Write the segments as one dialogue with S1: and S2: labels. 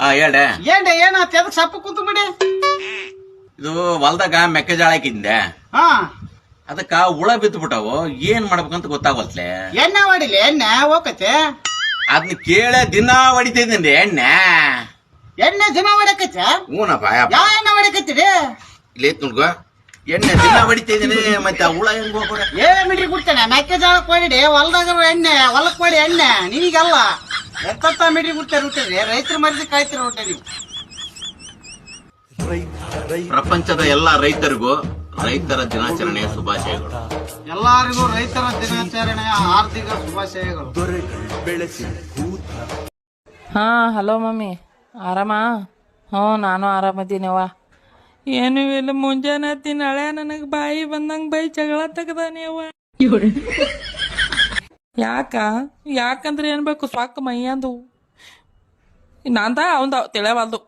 S1: ಹೇಳ್ದೆ
S2: ಏನಾತ ಅದಕ್ಕೆ ಸಪ್ಪ ಕೂತು ಬಿಡಿ.
S1: ಇದು ಹೊಲ್ದಾಗ ಮೆಕ್ಕೆಜೋಳ ಹಾಕಿದ್ದೆ,
S2: ಹಾ
S1: ಅದಕ್ಕ ಹುಳ ಬಿತ್ತು ಬಿಟ್ಟವು. ಏನ್ ಮಾಡ್ಬೇಕಂತ ಗೊತ್ತಾಗೋತ್ಲೆ.
S2: ಎಣ್ಣೆ ಹೊಡಿಲಿ, ಎಣ್ಣೆ ಹೋಗತ್ತೆ.
S1: ಅದನ್ನ ಕೇಳ ದಿನ ಹೊಡಿತಿದ್ದೀನಿ ಎಣ್ಣೆ.
S2: ಎಣ್ಣೆ ದಿನ ಹೊಡಕತ್ತ?
S1: ಹೂನಪ್ಪ.
S2: ಯಾವ ಎಣ್ಣೆ ಹೊಡಕತ್ತೀರಿ?
S1: ಇಲ್ಲಿ ನೋಡ್ಕೊ, ಎಣ್ಣೆ ದಿನ ಹೊಡಿತಿದ್ದೀನಿ. ಮತ್ತೆ ಹುಳ ಹೆಂಗ್ ಹೋಗ್ಬೇಡ.
S2: ಮಿಡ್ರಿ ಕೊಡ್ತೇನೆ. ಮೆಕ್ಕೆಜೋಳಕ್ಕೆ ಹೊಡಿಡಿ, ಹೊಲ್ದಾಗ ಎಣ್ಣೆ, ಹೊಲಕ್ ಹೊಡಿ ಎಣ್ಣೆ. ನಿನಗಲ್ಲ ಎತ್ತ ಮಿಡ್ರಿ ಕೊಡ್ತಾರೆ ಹುಟ್ಟಿರಿ. ರೈತರ ಮರ್ದಿ ಕಾಯ್ತಿರ ಹುಟ್ಟಿ ನೀವು.
S1: ಪ್ರಪಂಚದ ಎಲ್ಲಾ ರೈತರಿಗೂ ರೈತರ ದಿನಾಚರಣೆಯ ಶುಭಾಶಯಗಳು.
S2: ಎಲ್ಲರಿಗೂ ರೈತರ ದಿನಾಚರಣೆಯ ಹಾರ್ದಿಕ ಶುಭಾಶಯಗಳು.
S3: ಹಾ ಹಲೋ ಮಮ್ಮಿ, ಆರಾಮ? ಹ್ಞೂ ನಾನು ಆರಾಮದೀನವ್ವ. ಏನು ಇಲ್ಲ, ಮುಂಜಾನೆ ಹತ್ತೀನಿ ಹಳೆ ನನಗೆ ಬಾಯಿ ಬಂದಂಗೆ ಬೈ ಜಗಳ ತೆಗ್ದಾನೆವ್ವ. ಯಾಕಂದ್ರೆ ಏನ್ ಬೇಕು ಸ್ವಾಕ್ ಮೈಯಂದು ನಾಂದ ಅವಂದ ತಿಳಿಯವಾಲ್ದು.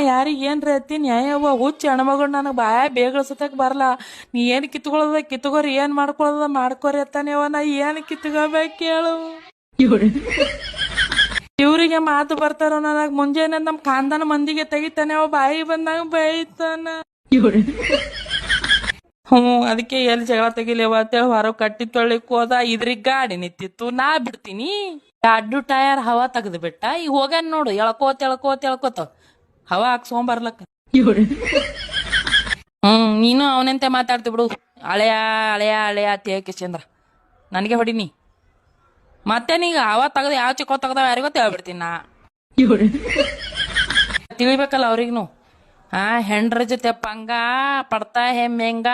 S3: ಯಾರಿಗೆ ಏನ್ರಿ ಅತ್ತಿ ನ್ಯಾಯವ್ವ? ಹುಚ್ಚಿ ಹೆಣ್ಮಗಳು ನನಗೆ ಬಾಯ ಬೇಗಳ್ಸತಕ್ ಬರಲ್ಲ. ನೀ ಏನು ಕಿತ್ಕೊಳ್ಳೋದ ಕಿತ್ಕೋರಿ, ಏನ್ ಮಾಡ್ಕೊಳ್ಳೋದ ಮಾಡ್ಕೋರಿ ಅತ್ತಾನೆವ್ವ. ನಾ ಏನು ಕಿತ್ಕೋಬೇಕು ಕೇಳು? ಇವ್ರಿಗೆ ಮಾತು ಬರ್ತಾರ ನನಗ್. ಮುಂಜಾನೆ ನಮ್ ಖಾನ್ದಾನ ಮಂದಿಗೆ ತೆಗಿತಾನೆ ಅವ, ಬಾಯಿ ಬಂದಾಗ ಬೈತಾನ. ಅದಕ್ಕೆ ಎಲ್ಲಿ ಜಗಳ ತೆಗಿಲೇವ ಅಂತೇಳಿ ಹೊರ ಕಟ್ಟಿ ತೊಳಿಕ್ ಹೋದ. ಇದ್ರಿಗೆ ಗಾಡಿ ನಿಂತಿತ್ತು, ನಾ ಬಿಡ್ತೀನಿ. ಅಡ್ಡು ಟಯರ್ ಹವಾ ತೆಗ್ದು ಬಿಟ್ಟ. ಈಗ ಹೋಗ್ಯಾನ ನೋಡು, ಎಳ್ಕೋತ ಹವಾ ಹಾಕ್ಸ್ಕೊಂಬರ್ಲಕ್ಕ. ನೀನು ಅವನಂತೆ ಮಾತಾಡ್ತಿ ಬಿಡು. ಹಳೆಯ ಹಳೆಯ ಹಳೆಯ ತೇಕಿಸಂದ್ರ ನನಗೆ ಹೊಡಿನಿ. ಮತ್ತೆ ನೀಗ ಹವಾ ತೆಗ್ದು ಯಾವ ಚಿಕ್ಕ ತೆಗ್ದಾವ ಯಾರಿಗೋ ಹೇಳ್ಬಿಡ್ತೀನಿ ನಾ. ತಿಳಿಬೇಕಲ್ಲ ಅವ್ರಿಗ್ನು. ಹೆಂಡ್ರ ಜೊತೆ ಪಂಗ ಪಡ್ತಾ ಹೆಮ್ಮೆಂಗ.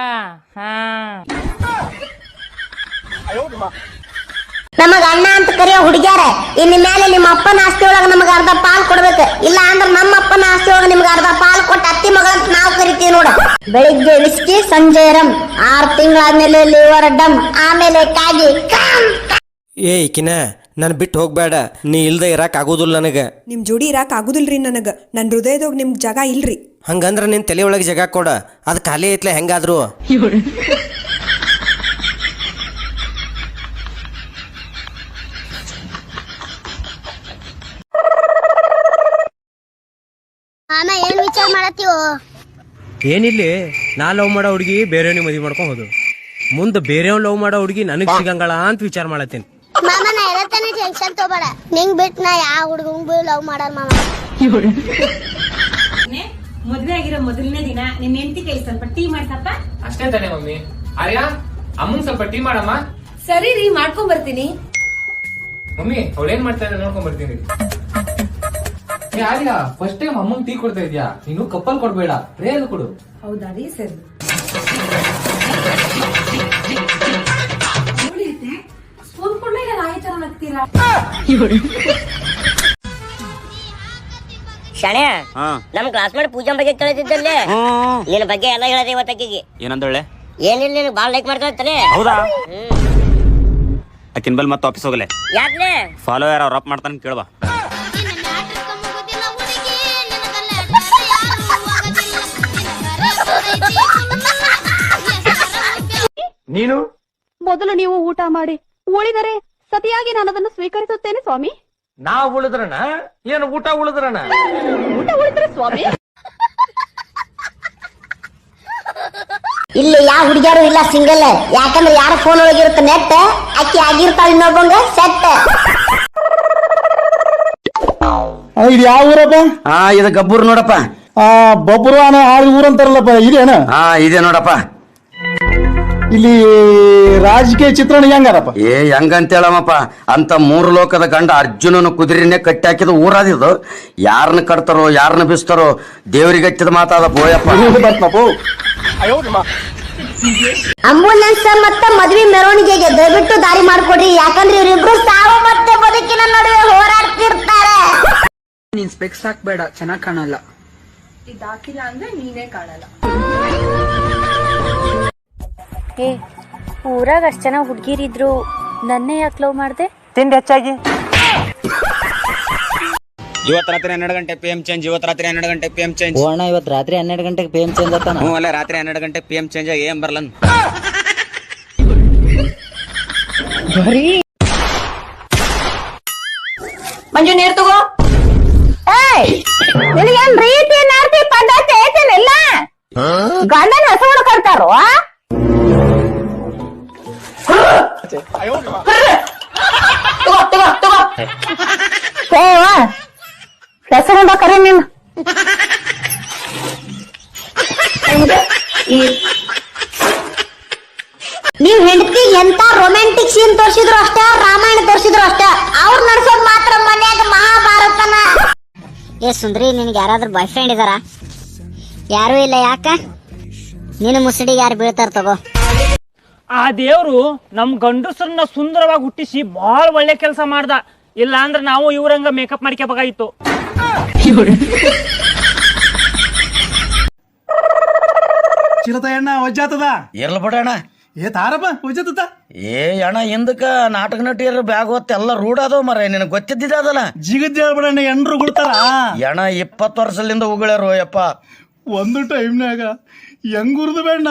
S4: ನಮಗ ಅಣ್ಣ ಅಂತ ಕರೆಯೋ ಹುಡುಗ್ಯಾರ, ಇನ್ನು ಮೇಲೆ ನಿಮ್ಮ ಅಪ್ಪನ ಆಸ್ತಿ ಒಳಗ ನಮಗ ಅರ್ಧ ಪಾಲ್ ಕೊಡ್ಬೇಕು. ಇಲ್ಲ ಅಂದ್ರೆ ನಮ್ಮ ಅಪ್ಪನ ಆಸ್ತಿ ಒಳಗ ನಿಮ್ಗೆ ಅರ್ಧ ಪಾಲ್ ಕೊಟ್ಟು ಅತ್ತಿ ಮಗಳಂತ ನಾವು ಕರಿತೀವಿ ನೋಡ. ಬೆಳಿಗ್ಗೆ ವಿಸ್ಕಿ, ಸಂಜೆ ರಮ್, 6 ತಿಂಗಳಾದ್ಮೇಲೆ ಲಿವರ್ ಡಮ್, ಆಮೇಲೆ ಕಾಗಿ.
S5: ಏಕಿನ ನನ್ ಬಿಟ್ಟು ಹೋಗ್ಬೇಡ. ನೀ ಇಲ್ದ ಇರಾಕ್ ಆಗೋದಿಲ್ಲ ನನಗ.
S6: ನಿಮ್ ಜೋಡಿ ಇರಾಕ್ ಆಗುದಿಲ್ರಿ ನನಗ. ನನ್ ಹೃದಯದಾಗ ನಿಮ್ ಜಾಗ ಇಲ್ರಿ.
S5: ಹಂಗಂದ್ರ ನಿನ್ ತಲೆ ಒಳಗೆ ಜಾಗ ಕೊಡ, ಅದ್ ಖಾಲಿ ಐತ್ಲೆ ಹೆಂಗಾದ್ರು.
S4: ಏನ್ ವಿಚಾರ ಮಾಡತ್ತೀವೋ?
S5: ಏನಿಲ್ಲಿ, ನಾ ಲವ್ ಮಾಡೋ ಹುಡುಗಿ ಬೇರೆಯವ್ನಿಗೆ ಮದ್ವಿ ಮಾಡ್ಕೊಂಡ್ ಹೋದು. ಮುಂದೆ ಬೇರೆಯವ್ನ ಲವ್ ಮಾಡೋ ಹುಡುಗಿ ನನಗ್ ಸಿಗಂಗಳ ಅಂತ ವಿಚಾರ ಮಾಡತ್ತೀನಿ.
S4: ಮಾಮ ನಾ ಇರತ್ತಾನೆ, ಟೆನ್ಷನ್ ತಗೋಬೇಡ. ನಿಂಗ್ ಬಿಟ್ ನಾ ಯಾವ ಹುಡುಗಂಗ್ ಲವ್ ಮಾಡಲ್ಲ ಮಾಮ.
S7: ಮದ್ವೆ ಆಗಿರೋ ಮೊದಲನೇ ದಿನ ನಿಮ್ ಹೆಂಡತಿ ಕೈ ಸ್ವಲ್ಪ ಟೀ ಮಾಡ್ಸಪ್ಪ.
S8: ಅಷ್ಟೇ ತಾನೆ ಮಮ್ಮಿ. ಆರ್ಯ, ಅಮ್ಮಂಗ್ ಸ್ವಲ್ಪ ಟೀ ಮಾಡಮ್ಮ.
S7: ಸರಿ ರೀ, ಮಾಡ್ಕೊಂಡ್ ಬರ್ತೀನಿ.
S8: ಮಮ್ಮಿ ಅವಳೇನ್ ಮಾಡ್ತಾ ಇದ್ರೆ ನೋಡ್ಕೊಂಡ್ ಬರ್ತೀನಿ. ಆರ್ಯ, ಫಸ್ಟ್ ಟೈಮ್ ಅಮ್ಮಂಗ್ ಟೀ ಕೊಡ್ತಾ ಇದ್ಯಾ? ನೀನು ಕಪ್ಪಲ್ ಕೊಡ್ಬೇಡ, ರೇಲ್ ಕೊಡು.
S7: ಹೌದಾ ರೀ, ಸರಿ. ಸ್ಪೂನ್ ಕೊಡ್ಲೇ ಇಲ್ಲ, ರಾಯಿ ತರ ನಗ್ತೀರಾ.
S4: ಶಾಣೆ, ನಮ್ ಕ್ಲಾಸ್ಮೇಟ್ ಪೂಜಾ ಬಗ್ಗೆ ಕೇಳ್ತಿದ್ದಲ್ಲೇ, ನಿನ್ ಬಗ್ಗೆ ಎಲ್ಲ ಹೇಳದೆ ಇವತ್ತಕ್ಕಿಗೆ.
S9: ಏನಂದಳೆ?
S4: ಏನಿಲ್ಲ, ನಿನಗೆ ಬಾಳ್ ಲೈಕ್ ಮಾಡ್ತಾಳೆ.
S9: ಹೌದಾ? ಆಕಿನ್ ಬಲ್ ಮತ್ತೆ ಆಫೀಸ್ ಹೋಗಲೆ.
S4: ಯಾಕ್ಲೆ?
S9: ಫಾಲೋ ಯಾರು ಅವ್ರ ಅಪ್ ಮಾಡ್ತಾನೆ ಕೇಳ್ಬಾ.
S8: ನೀನು
S10: ಮೊದಲು ನೀವು ಊಟ ಮಾಡಿ, ಉಳಿದರೆ ಸತಿಯಾಗಿ ನಾನು ಅದನ್ನು ಸ್ವೀಕರಿಸುತ್ತೇನೆ ಸ್ವಾಮಿ.
S8: ನಾ ಉಳಿದ್ರಣ ಏನು? ಊಟ ಉಳಿದ್ರಣ?
S10: ಊಟ ಉಳಿದ್ರೆ ಸ್ವಾಮಿ.
S4: ಇಲ್ಲಿ ಯಾವ ಹುಡುಗಿಯಾರು ಇಲ್ಲ, ಸಿಂಗಲ್. ಯಾಕಂದ್ರೆ ಯಾರ ಫೋನ್ ಒಳಗಿರುತ್ತೆ ನೆಟ್, ಅಕ್ಕಿ ಆಗಿರ್ತಾಳ ಇನ್ನೊಬ್ಬಂಗ ಸೆಟ್.
S2: ಇದು ಯಾವ ಊರಪ್ಪ?
S1: ಇದು ಗಬ್ಬೂರ್ ನೋಡಪ್ಪ.
S2: ಬೊಬ್ಬರು ಅನ್ನೋ ಊರ್ ಅಂತಾರಲ್ಲಪ್ಪ, ಇದೇನ?
S1: ಇದೆ ನೋಡಪ್ಪ.
S2: ಇಲ್ಲಿ ರಾಜಕೀಯ ಚಿತ್ರಣ ಹೆಂಗಾರಪ್ಪ?
S1: ಹೆಂಗಂತ ಹೇಳಮ್ಮಪ್ಪ, ಅಂತ 3 ಲೋಕದ ಗಂಡ ಅರ್ಜುನನ ಕುದುರೆನೆ ಕಟ್ಟಿ ಹಾಕಿದ ಊರಾದಿದು. ಯಾರನ್ನ ಕಟ್ತಾರೋ ಯಾರನ್ನ ಬಿಸ್ತಾರೋ ದೇವ್ರಿಗೆ ಹಚ್ಚಿದ ಮಾತಾದ ಬೋಯಪ್ಪ.
S4: ಆಂಬುಲೆನ್ಸ್ ಮತ್ತೆ ಮದ್ವಿ ಮೆರವಣಿಗೆಗೆ ದಯವಿಟ್ಟು ದಾರಿ ಮಾಡ್ಕೊಡ್ರಿ. ಯಾಕಂದ್ರೆ ಇವರಿಬ್ರು ಸಾವು ಮತ್ತೆ ಬದುಕಿನ ನಡುವೆ ಹೋರಾಡ್ತಿರ್ತಾರೆ.
S6: ನೀನ್ ಸ್ಪೆಕ್ಸ್ ಹಾಕ್ಬೇಡ, ಚೆನ್ನಾಗ್ ಕಾಣಲ್ಲ.
S7: ಇದಾಕಿಲ್ಲ ಅಂದ್ರೆ ನೀನೇ ಕಾಣಲ್ಲ.
S10: ಊರಾಗ ಅಷ್ಟ್ ಜನ ಹುಡ್ಗಿರಿದ್ರು, ನನ್ನೇ ಯಾಕೆ ಲವ್ ಮಾಡ್ದೆ?
S5: ತಿಂಡಿ ಹೆಚ್ಚಾಗಿ.
S9: ಇವತ್ತು ರಾತ್ರಿ 12 ಗಂಟೆ PM ಚೇಂಜ್. ಇವತ್ತು ರಾತ್ರಿ 12 ಗಂಟೆ PM ಚೇಂಜ್.
S5: ಓಣ ಇವತ್ತು ರಾತ್ರಿ 12 ಗಂಟೆಗೆ PM ಚೇಂಜ್ ಆತಾನ.
S9: ಹ್ಞೂ ಅಲ್ಲ, ರಾತ್ರಿ 12 ಗಂಟೆ PM ಚೇಂಜ್ ಆಗಿ ಏನ್ ಬರ್ಲನ್.
S4: ಮಂಜು ನೀರ್ ತಗೋ. ಏಯ್ ನಿನಗೇನ್ ರೀತಿ ನಾರ್ತಿ ಪದ್ಧತಿ ಐತೇನಿಲ್ಲ? ಗಂಡನ ಹಸು ಹುಡ್ಕೊಳ್ತಾರೋ? ತಗೋ ಹೆಸರು ಹುಡ ಕರಿ ನೀನು. ನೀವ್ ಹೆಂಡತಿ ಎಂತ ರೊಮ್ಯಾಂಟಿಕ್ ಸೀನ್ ತೋರ್ಸಿದ್ರು ಅಷ್ಟ, ರಾಮಾಯಣ ತೋರ್ಸಿದ್ರು ಅಷ್ಟ, ಅವ್ರ ನಡ್ಸೋದ್ ಮಾತ್ರ ಮನ್ಯಾಗ ಮಹಾಭಾರತನ. ಏ ಸುಂದ್ರಿ, ನಿನ್ಗೆ ಯಾರಾದ್ರೂ ಬಾಯ್ ಫ್ರೆಂಡ್ ಇದಾರ? ಯಾರು ಇಲ್ಲ. ಯಾಕ? ನಿನ್ನ ಮುಸುಡಿಗೆ ಯಾರು ಬೀಳ್ತಾರ ತಗೋ.
S5: ಆ ದೇವ್ರು ನಮ್ ಗಂಡಸರನ್ನ ಸುಂದರವಾಗಿ ಹುಟ್ಟಿಸಿ ಬಹಳ ಒಳ್ಳೆ ಕೆಲಸ ಮಾಡ್ದ. ಇಲ್ಲ ಅಂದ್ರೆ ನಾವು ಇವ್ರಂಗ ಮೇಕಪ್ ಮಾಡ್ಕೋಬೇಕಾಗಿತ್ತು.
S2: ಚಿರತ ಎಣ್ಣ ಒಜ್ಜಾತದ
S1: ಇರ್ಲ ಬಿಡಣ್ಣ.
S2: ಏ ತಾರಪ್ಪ ಒಜ್ಜಾತದ.
S1: ಏ ಅಣ್ಣ, ಹಿಂದಕ್ಕ ನಾಟಕ ನಟಿಯರ ಬ್ಯಾಗ್ ಹೊತ್ತ ಎಲ್ಲ ರೂಢ ಅದಾವ ಮರ, ನಿನಗೆ ಗೊತ್ತಿದ್ದಿದ ಅದಲ್ಲ.
S2: ಜಿಗದ್ ಹೇಳ್ಬಿಡಣ್ಣ, ಎಂಡ್ರು ಗುಡ್ತಾರ.
S1: ಅಣ್ಣ 20 ವರ್ಷದಿಂದ ಉಗುಳ್ಯಾರು ಯಪ್ಪ.
S2: ಒಂದು ಟೈಮ್ನಾಗ ಹೆಂಗುರ್ದು ಬೇಡ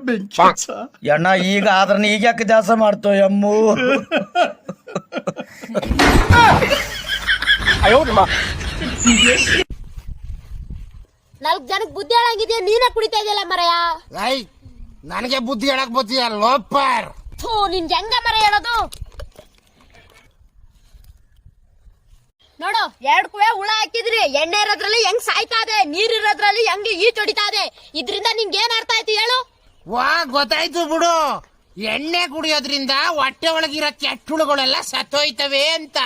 S2: ಬೆಂಕಿ
S1: ಅಣ್ಣ. ಈಗ ಆದ್ರ ಈಗ ಯಾಕೆ ದಾಸ ಮಾಡ್ತೋ ಎಮ್ಮು.
S4: ನಾಲ್ಕು ಜನಕ್ಕೆ ಬುದ್ಧಿ ಹೇಳಂಗಿದ್ಯಾ, ನೀನೇ ಕುಡಿತಾ ಇದೆಯಲ್ಲ ಮರಯ.
S2: ನನಗೆ ಬುದ್ಧಿ ಹೇಳಕ್ ಬುದ್ಧಿಯ ಲೋಪರ್.
S4: ನಿನ್ಗೆ ಹೆಂಗ ಮರ ಹೇಳೋದು? ನೋಡು, 2 ಕುವೆ ಹುಳ ಹಾಕಿದ್ರಿ. ಎಣ್ಣೆ ಇರೋದ್ರಲ್ಲಿ ಹೆಂಗ್ ಸಾಯ್ತಾ ಇದೆ, ನೀರ್ ಇರೋದ್ರಲ್ಲಿ ಹೆಂಗ್ ಈಚ್ ಹೊಡಿತಾ ಇದೆ. ಇದ್ರಿಂದ ನಿಂಗೆ ಏನ್ ಅರ್ಥ ಆಯ್ತು ಹೇಳು?
S2: ವಾ ಗೊತ್ತಾಯ್ತು ಬಿಡು, ಎಣ್ಣೆ ಕುಡಿಯೋದ್ರಿಂದ ಹೊಟ್ಟೆ ಒಳಗಿರೋ ಕೆಟ್ಟುಳುಗಳೆಲ್ಲ ಸತ್ತೋಯ್ತವೆ ಅಂತ.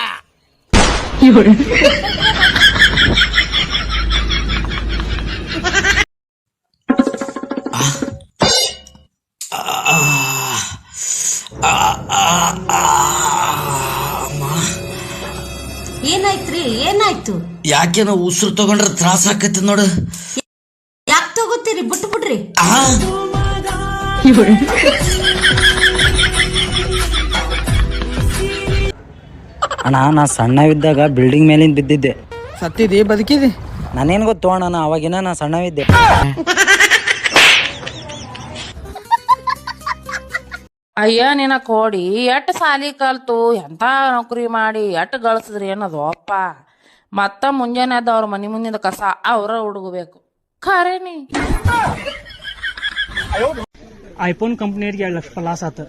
S7: ಏನಾಯ್ತ್ರಿ? ಏನಾಯ್ತು?
S1: ಯಾಕೇನೋ ಉಸಿರು ತಗೊಂಡ್ರೆ ತ್ರಾಸ ಆಕತಿ ನೋಡು.
S7: ಯಾಕೆ ತಗೋತೀರಿ? ಬಿಟ್ಟು ಬಿಡ್ರಿ.
S5: ಅಣ್ಣ, ನಾ ಸಣ್ಣವಿದ್ದಾಗ ಬಿಲ್ಡಿಂಗ್ ಮೇಲಿಂದ ಬಿದ್ದಿದ್ದೆ.
S2: ಸತ್ತಿದಿ ಬದುಕಿದಿ?
S5: ನಾನೇನ್ ಗೊತ್ತು ಅಣ್ಣ, ಅವಾಗಿನ ನಾ ಸಣ್ಣವಿದ್ದೆ.
S3: ಅಯ್ಯ ನಿನ ಕೋಡಿ, ಎಟ್ ಸಾಲಿ ಕಲ್ತು ಎಂತ ನೌಕರಿ ಮಾಡಿ ಎಟ್ ಗಳಿಸಿದ್ರಿ ಏನದು ಅಪ್ಪ. ಮತ್ತ ಮುಂಜಾನೆ ಅದ ಅವ್ರ ಮನಿ ಮುಂದಿನ ಕಸ ಅವ್ರ ಹುಡುಗಬೇಕು ಖರೇನಿ.
S5: ಐಫೋನ್ ಕಂಪ್ನಿಯವ್ರಿಗೆ 2 ಲಕ್ಷ ಲಾಸ್ ಆತ.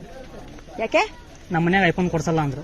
S4: ಯಾಕೆ?
S5: ನಮ್ಮ ಮನ್ಯಾಗ ಐಫೋನ್ ಕೊಡ್ಸಲ್ಲ ಅಂದ್ರು.